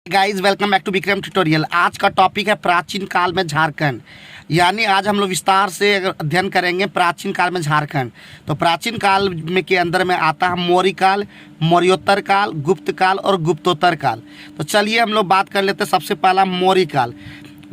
Guys welcome back to Vikram tutorial. आज का topic है प्राचीन काल में झारखंड। यानी आज हम लोग विस्तार से अध्ययन करेंगे प्राचीन काल में झारखंड। तो प्राचीन काल में के अंदर में आता है मौर्य काल, मौर्योत्तर काल, गुप्त काल और गुप्तोत्तर काल। तो चलिए हम लोग बात कर लेते हैं। सबसे पहला मौर्य काल।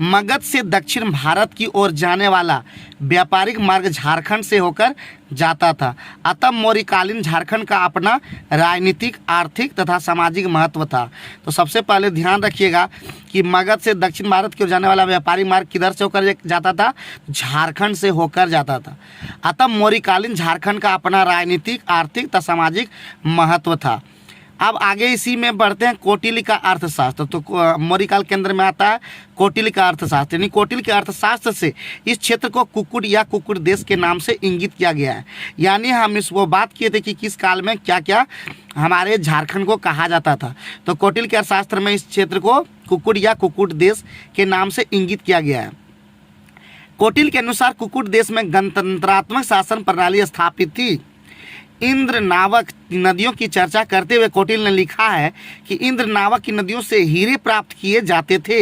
मगध से दक्षिण भारत की ओर जाने वाला व्यापारिक मार्ग झारखंड से होकर जाता था। अतः मौर्यकालीन झारखंड का अपना राजनीतिक, आर्थिक तथा सामाजिक महत्व था। तो सबसे पहले ध्यान रखिएगा कि मगध से दक्षिण भारत की ओर जाने वाला व्यापारिक मार्ग किधर से होकर जाता था? झारखंड से होकर जाता था। अतः मौर्यकालीन झारखंड का अपना राजनीतिक, आर्थिक तथा सामाजिक महत्व था। अब आगे इसी में बढ़ते हैं कौटिल्य का अर्थशास्त्र। तो मौर्य काल के अंदर में आता है कौटिल्य का अर्थशास्त्र। यानी कौटिल्य के अर्थशास्त्र से इस क्षेत्र को कुक्कुट या कुक्कुट देश के नाम से इंगित किया गया है। यानी हम इस वो बात किए थे कि किस काल में क्या क्या हमारे झारखंड को कहा जाता था। तो कौटिल्य के अर्थशास्त्र में इस क्षेत्र को कुक्कुट या कुक्कुट देश के नाम से इंगित किया गया है। कौटिल्य के अनुसार कुक्कुट देश में गणतंत्रात्मक शासन प्रणाली स्थापित थी। इंद्र नावक नदियों की चर्चा करते हुए कौटिल्य ने लिखा है कि इंद्र नावक की नदियों से हीरे प्राप्त किए जाते थे।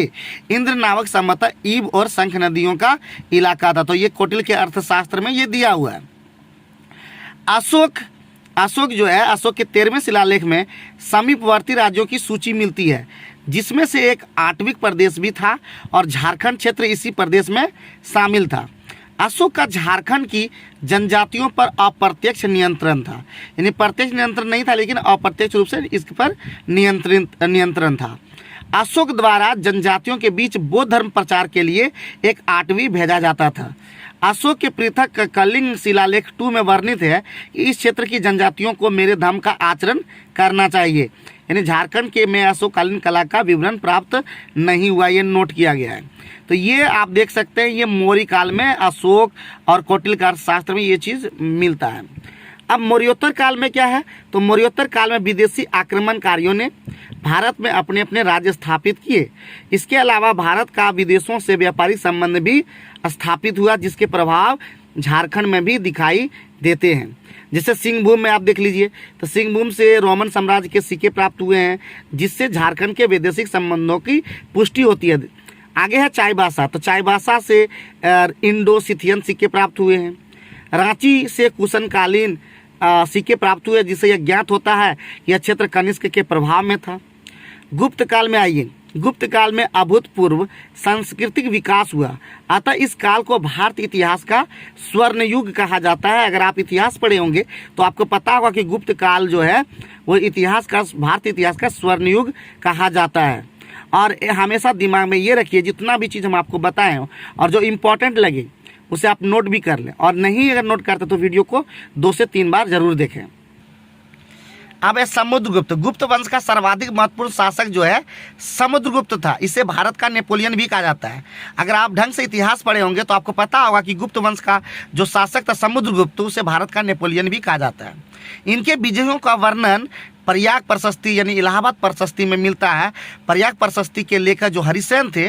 इंद्र नावक संभवतः ईब और शंख नदियों का इलाका था। तो ये कौटिल्य के अर्थशास्त्र में ये दिया हुआ है। अशोक जो है, अशोक के 13वें शिलालेख में समीपवर्ती राज्यों की सूची मिलती है, जिसमें से एक आटविक प्रदेश भी था और झारखंड क्षेत्र इसी प्रदेश में शामिल था। अशोक का झारखंड की जनजातियों पर अप्रत्यक्ष नियंत्रण था। यानी प्रत्यक्ष नियंत्रण नहीं था, लेकिन अप्रत्यक्ष रूप से इस पर नियंत्रण था। अशोक द्वारा जनजातियों के बीच बौद्ध धर्म प्रचार के लिए एक आटवी भेजा जाता था। अशोक के पृथक कलिंग शिलालेख 2 में वर्णित है कि इस क्षेत्र की जनजातियों को मेरे धर्म का आचरण करना चाहिए। यानी झारखंड के में अशोककालीन कला का विवरण प्राप्त नहीं हुआ, ये नोट किया गया है। तो ये आप देख सकते हैं, ये मौर्य काल में अशोक और कौटिल्य का अर्थशास्त्र में ये चीज़ मिलता है। अब मौर्योत्तर काल में क्या है? तो मौर्योत्तर काल में विदेशी आक्रमणकारियों ने भारत में अपने अपने राज्य स्थापित किए। इसके अलावा भारत का विदेशों से व्यापारिक संबंध भी स्थापित हुआ, जिसके प्रभाव झारखंड में भी दिखाई देते हैं। जैसे सिंहभूम में आप देख लीजिए, तो सिंहभूम से रोमन साम्राज्य के सिक्के प्राप्त हुए हैं, जिससे झारखंड के वैदेशिक संबंधों की पुष्टि होती है। आगे है चाईबासा। तो चाईबासा से इंडो सिथियन सिक्के प्राप्त हुए हैं। रांची से कुशनकालीन सिक्के प्राप्त हुए, जिससे यह ज्ञात होता है कि यह क्षेत्र कनिष्क के प्रभाव में था। गुप्त काल में आइए। गुप्त काल में अभूतपूर्व सांस्कृतिक विकास हुआ। अतः इस काल को भारतीय इतिहास का स्वर्ण युग कहा जाता है। अगर आप इतिहास पढ़े होंगे तो आपको पता होगा कि गुप्त काल जो है वो भारतीय इतिहास का स्वर्ण युग कहा जाता है। और हमेशा दिमाग में ये रखिए, जितना भी चीज़ हम आपको बताएं और जो इम्पोर्टेंट लगे उसे आप नोट भी कर लें, और नहीं अगर नोट करते तो वीडियो को 2 से 3 बार जरूर देखें। अब है समुद्रगुप्त। गुप्त वंश का सर्वाधिक महत्वपूर्ण शासक जो है समुद्रगुप्त था। इसे भारत का नेपोलियन भी कहा जाता है। अगर आप ढंग से इतिहास पढ़े होंगे तो आपको पता होगा कि गुप्त वंश का जो शासक था समुद्रगुप्त, उसे भारत का नेपोलियन भी कहा जाता है। इनके विजयों का वर्णन प्रयाग प्रशस्ति यानी इलाहाबाद प्रशस्ति में मिलता है। प्रयाग प्रशस्ति के लेखक जो हरिसेन थे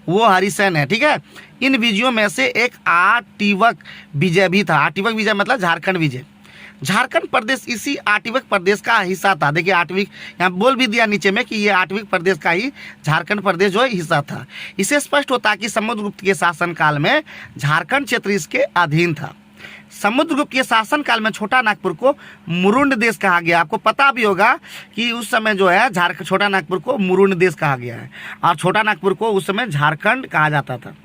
वो हरिसेन है, ठीक है। इन विजयों में से एक आटीवक विजय भी था। आटीवक विजय मतलब झारखंड विजय। झारखंड प्रदेश इसी आटीवक प्रदेश का हिस्सा था। देखिए आठविक यहाँ बोल भी दिया नीचे में कि ये आठविक प्रदेश का ही झारखंड प्रदेश जो है हिस्सा था। इससे स्पष्ट होता है कि समुद्रगुप्त के शासनकाल में झारखंड क्षेत्र इसके अधीन था। समुद्रगुप्त के शासनकाल में छोटा नागपुर को मुरुंड देश कहा गया। आपको पता भी होगा कि उस समय जो है छोटा नागपुर को मुरुंड देश कहा गया है, और छोटा नागपुर को उस समय झारखंड कहा जाता था।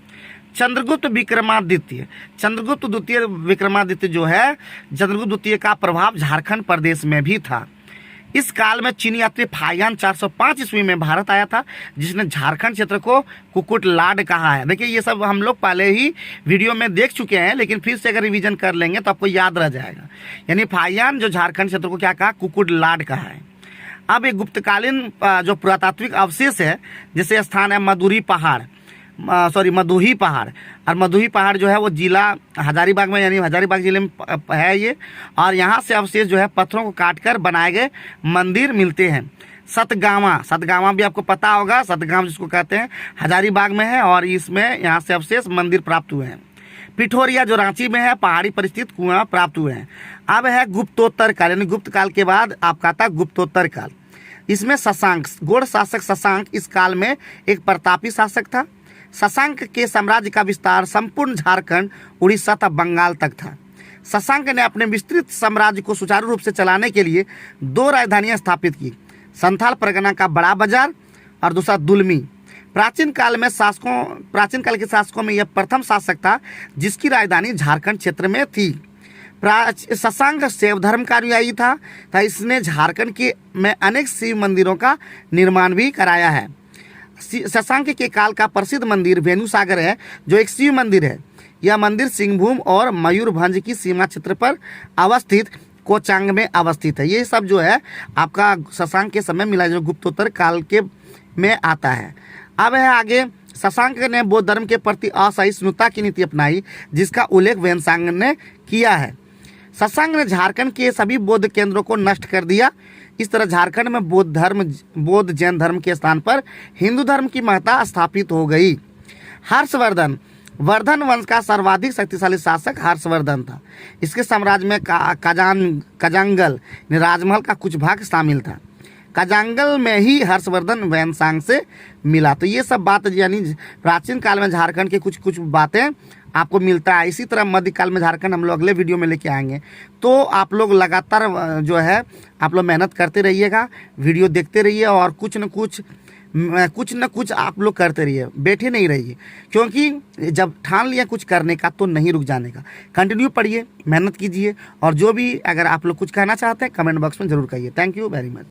चंद्रगुप्त विक्रमादित्य। चंद्रगुप्त द्वितीय विक्रमादित्य जो है, चंद्रगुप्त द्वितीय का प्रभाव झारखंड प्रदेश में भी था। इस काल में चीनी यात्री फाहियान 405 ईस्वी में भारत आया था, जिसने झारखंड क्षेत्र को कुक्कुट लाड कहा है। देखिए ये सब हम लोग पहले ही वीडियो में देख चुके हैं, लेकिन फिर से अगर रिवीजन कर लेंगे तो आपको याद रह जाएगा। यानी फाहियान जो झारखंड क्षेत्र को क्या कहा? कुक्कुट लाड कहा है। अब एक गुप्तकालीन जो पुरातात्विक अवशेष है, जैसे स्थान है मदुही पहाड़, और मदुही पहाड़ जो है वो जिला हजारीबाग में, यानी हजारीबाग जिले में है ये। और यहाँ से अवशेष जो है पत्थरों को काटकर बनाए गए मंदिर मिलते हैं। सतगावा भी आपको पता होगा, सतगांव जिसको कहते हैं, हजारीबाग में है, और इसमें यहाँ से अवशेष मंदिर प्राप्त हुए हैं। पिठोरिया जो रांची में है, पहाड़ी परिस्थित कुआं प्राप्त हुए हैं। अब है गुप्तोत्तर काल, यानी गुप्त काल के बाद आपका था गुप्तोत्तर काल। इसमें शशांक, गौड़ शासक शशांक इस काल में एक प्रतापी शासक था। शशांक के साम्राज्य का विस्तार संपूर्ण झारखंड, उड़ीसा तथा बंगाल तक था। शशांक ने अपने विस्तृत साम्राज्य को सुचारू रूप से चलाने के लिए 2 राजधानियां स्थापित की, संथाल परगना का बड़ा बाजार और दूसरा दुलमी। प्राचीन काल के शासकों में यह प्रथम शासक था जिसकी राजधानी झारखंड क्षेत्र में थी। शशांक शैव धर्म का अनुयायी था, इसने झारखंड में अनेक शिव मंदिरों का निर्माण भी कराया है। शशांक के काल का प्रसिद्ध मंदिर वेणुसागर है, जो एक शिव मंदिर है। यह मंदिर सिंहभूम और मयूरभंज की सीमा क्षेत्र पर अवस्थित कोचांग में अवस्थित है। ये सब जो है आपका शशांक के समय मिला जो गुप्तोत्तर काल के में आता है। अब है आगे, शशांक ने बौद्ध धर्म के प्रति असहिष्णुता की नीति अपनाई, जिसका उल्लेख वेनसांग ने किया है। शशांक ने झारखंड के सभी बौद्ध केंद्रों को नष्ट कर दिया। इस तरह झारखंड में बौद्ध जैन धर्म के स्थान पर हिंदू धर्म की महत्ता स्थापित हो गई। हर्षवर्धन, वर्धन वंश का सर्वाधिक शक्तिशाली शासक हर्षवर्धन था। इसके साम्राज्य में कजांगल राजमहल का कुछ भाग शामिल था। कजांगल में ही हर्षवर्धन वेनसांग से मिला। तो ये सब बात यानी प्राचीन काल में झारखंड के कुछ बातें आपको मिलता है। इसी तरह मध्यकाल में झारखंड हम लोग अगले वीडियो में लेके आएंगे। तो आप लोग लगातार जो है आप लोग मेहनत करते रहिएगा, वीडियो देखते रहिए और कुछ न कुछ आप लोग करते रहिए, बैठे नहीं रहिए, क्योंकि जब ठान लिया कुछ करने का तो नहीं रुक जाने का। कंटिन्यू पढ़िए, मेहनत कीजिए और जो भी अगर आप लोग कुछ कहना चाहते हैं कमेंट बॉक्स में ज़रूर कहिए। Thank you very much.